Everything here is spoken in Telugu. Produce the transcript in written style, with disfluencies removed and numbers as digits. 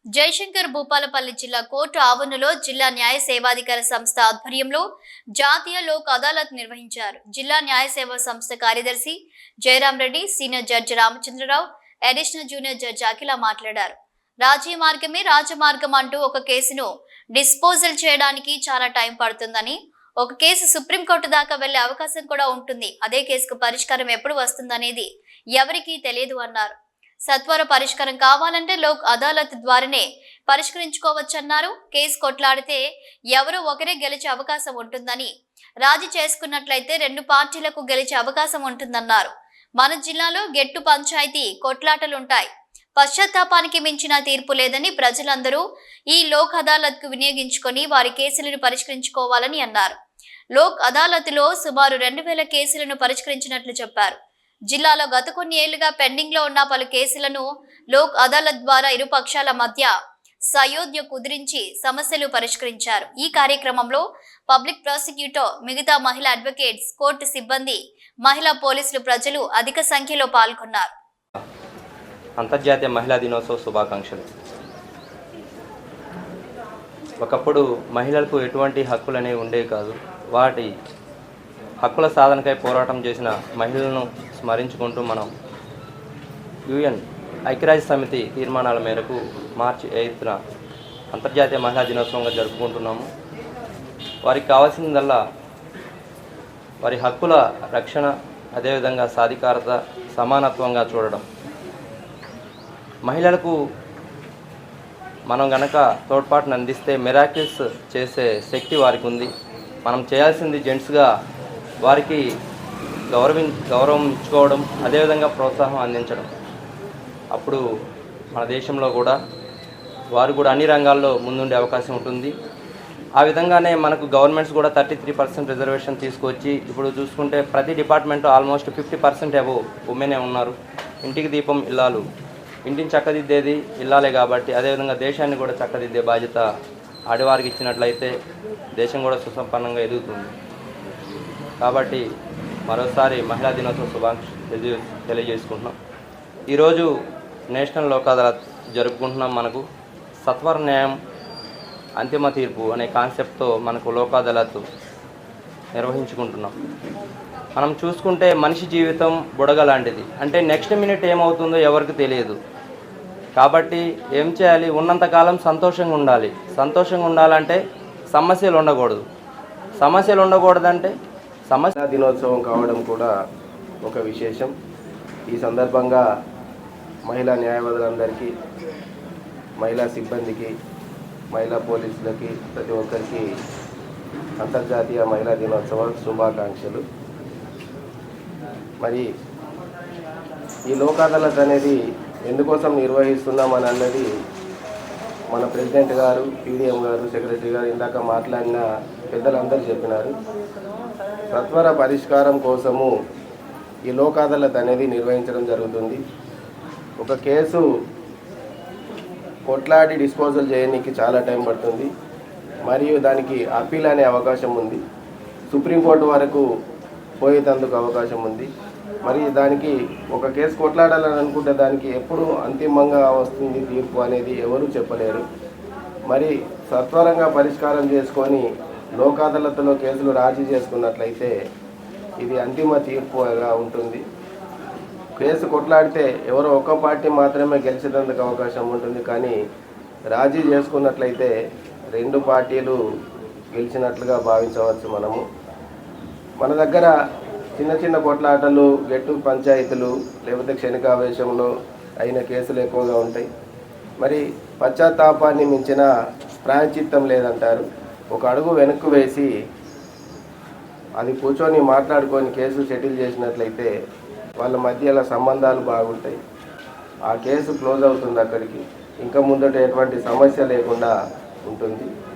జయశంకర్ భూపాలపల్లి జిల్లా కోర్టు ఆవరణలో జిల్లా న్యాయ సేవాధికార సంస్థ ఆధ్వర్యంలో జాతీయ లోక్ అదాలత్ నిర్వహించారు. జిల్లా న్యాయ సేవా సంస్థ కార్యదర్శి Jayaram Reddy, senior judge Ramachandra Rao, additional junior judge అఖిల మాట్లాడారు. రాజీ మార్గమే రాజమార్గం అంటూ ఒక కేసును డిస్పోజల్ చేయడానికి చాలా టైం పడుతుందని, ఒక కేసు సుప్రీంకోర్టు దాకా వెళ్లే అవకాశం కూడా ఉంటుంది. అదే కేసుకు పరిష్కారం ఎప్పుడు వస్తుందనేది ఎవరికీ తెలియదు అన్నారు. సత్వర పరిష్కారం కావాలంటే లోక్ అదాలత్ ద్వారానే పరిష్కరించుకోవచ్చన్నారు. కేసు కొట్లాడితే ఎవరో ఒకరే గెలిచే అవకాశం ఉంటుందని, రాజీ చేసుకున్నట్లయితే రెండు పార్టీలకు గెలిచే అవకాశం ఉంటుందన్నారు. మన జిల్లాలో గెట్టు పంచాయతీ కొట్లాటలుంటాయి. పశ్చాత్తాపానికి మించిన తీర్పు లేదని ప్రజలందరూ ఈ లోక్ అదాలత్కు వినియోగించుకొని వారి కేసులను పరిష్కరించుకోవాలని అన్నారు. లోక్ అదాలత్లో సుమారు 2000 కేసులను పరిష్కరించినట్లు చెప్పారు. జిల్లాలో గత కొన్ని ఏళ్లుగా పెండింగ్ లో ఉన్న పలు కేసులను లోక్ అదాలత్ ద్వారా ఇరు పక్షాల మధ్య సయోధ్య కుదిరించి సమస్యలు పరిష్కరించారు. ఈ కార్యక్రమంలో పబ్లిక్ ప్రాసిక్యూటర్, మిగతా మహిళా అడ్వకేట్స్, కోర్టు సిబ్బంది, మహిళా పోలీసులు, ప్రజలు అధిక సంఖ్యలో పాల్గొన్నారు. అంతర్జాతీయ మహిళా దినోత్సవ శుభాకాంక్షలు. ఒకప్పుడు మహిళలకు ఎటువంటి హక్కులు అనేవి ఉండేవి కాదు. వాటి హక్కుల సాధనకై పోరాటం చేసిన మహిళలను స్మరించుకుంటూ మనం UN ఐక్యరాజ్య సమితి తీర్మానాల మేరకు మార్చి 8న అంతర్జాతీయ మహిళా దినోత్సవంగా జరుపుకుంటున్నాము. వారికి కావాల్సిందల్లా వారి హక్కుల రక్షణ, అదేవిధంగా సాధికారత, సమానత్వంగా చూడడం. మహిళలకు మనం గనక తోడ్పాటును అందిస్తే మిరాకిల్స్ చేసే శక్తి వారికి ఉంది. మనం చేయాల్సింది జెంట్స్గా వారికి గౌరవం ఇచ్చుకోవడం, అదేవిధంగా ప్రోత్సాహం అందించడం. అప్పుడు మన దేశంలో కూడా వారు కూడా అన్ని రంగాల్లో ముందుండే అవకాశం ఉంటుంది. ఆ విధంగానే మనకు గవర్నమెంట్స్ కూడా 33% రిజర్వేషన్ తీసుకొచ్చి ఇప్పుడు చూసుకుంటే ప్రతి డిపార్ట్మెంట్ ఆల్మోస్ట్ 50% అబోవ్ ఉమెనే ఉన్నారు. ఇంటికి దీపం ఇల్లాలు, ఇంటిని చక్కదిద్దేది ఇల్లాలే కాబట్టి అదేవిధంగా దేశాన్ని కూడా చక్కదిద్దే బాధ్యత ఆడవారికి ఇచ్చినట్లయితే దేశం కూడా సుసంపన్నంగా ఎదుగుతుంది. కాబట్టి మరోసారి మహిళా దినోత్సవ శుభాకాంక్షలు తెలియజేసుకుంటున్నాం. ఈరోజు నేషనల్ లోక్ అదాలత్ జరుపుకుంటున్నాం. మనకు సత్వర న్యాయం, అంతిమ తీర్పు అనే కాన్సెప్ట్తో మనకు లోక్ అదాలత్ నిర్వహించుకుంటున్నాం. మనం చూసుకుంటే మనిషి జీవితం బుడగ లాంటిది. అంటే నెక్స్ట్ మినిట్ ఏమవుతుందో ఎవరికి తెలియదు. కాబట్టి ఏం చేయాలి? ఉన్నంతకాలం సంతోషంగా ఉండాలి. సంతోషంగా ఉండాలంటే సమస్యలు ఉండకూడదు. సమస్యలు ఉండకూడదంటే మహిళా దినోత్సవం కావడం కూడా ఒక విశేషం. ఈ సందర్భంగా మహిళా న్యాయవాదులందరికీ, మహిళా సిబ్బందికి, మహిళా పోలీసులకి, ప్రతి ఒక్కరికి అంతర్జాతీయ మహిళా దినోత్సవ శుభాకాంక్షలు. మరి ఈ లోక్ అదాలత్ అనేది ఎందుకోసం నిర్వహిస్తున్నామని అన్నది మన ప్రెసిడెంట్ గారు, PDM గారు, సెక్రటరీ గారు ఇందాక మాట్లాడిన పెద్దలందరూ చెప్పినారు. సత్వర పరిష్కారం కోసము ఈ లోక్ అదాలత్ అనేది నిర్వహించడం జరుగుతుంది. ఒక కేసు కొట్లాడి డిస్పోజల్ చేయడానికి చాలా టైం పడుతుంది. మరియు దానికి అప్పీల్ అనే అవకాశం ఉంది. సుప్రీంకోర్టు వరకు పోయేందుకు అవకాశం ఉంది. మరి దానికి ఒక కేసు కొట్లాడాలని అనుకుంటే దానికి ఎప్పుడు అంతిమంగా వస్తుంది తీర్పు అనేది ఎవరు చెప్పలేరు. మరి సత్వరంగా పరిష్కారం చేసుకొని లోక్ అదాలత్లో కేసులు రాజీ చేసుకున్నట్లయితే ఇది అంతిమ తీర్పుగా ఉంటుంది. కేసు కొట్లాడితే ఎవరో ఒక పార్టీ మాత్రమే గెలిచేందుకు అవకాశం ఉంటుంది. కానీ రాజీ చేసుకున్నట్లయితే రెండు పార్టీలు గెలిచినట్లుగా భావించవచ్చు. మన దగ్గర చిన్న చిన్న కొట్లాటలు, గెట్టు పంచాయతీలు, లేకపోతే క్షణికావేశంలో అయిన కేసులు ఎక్కువగా ఉంటాయి. మరి పశ్చాత్తాపాన్ని మించిన ప్రాయశ్చిత్తం లేదంటారు. ఒక అడుగు వెనక్కు వేసి అది కూర్చొని మాట్లాడుకొని కేసు సెటిల్ చేసినట్లయితే వాళ్ళ మధ్యలో సంబంధాలు బాగుంటాయి. ఆ కేసు క్లోజ్ అవుతుంది. అక్కడికి ఇంకా ముందట ఎటువంటి సమస్య లేకుండా ఉంటుంది.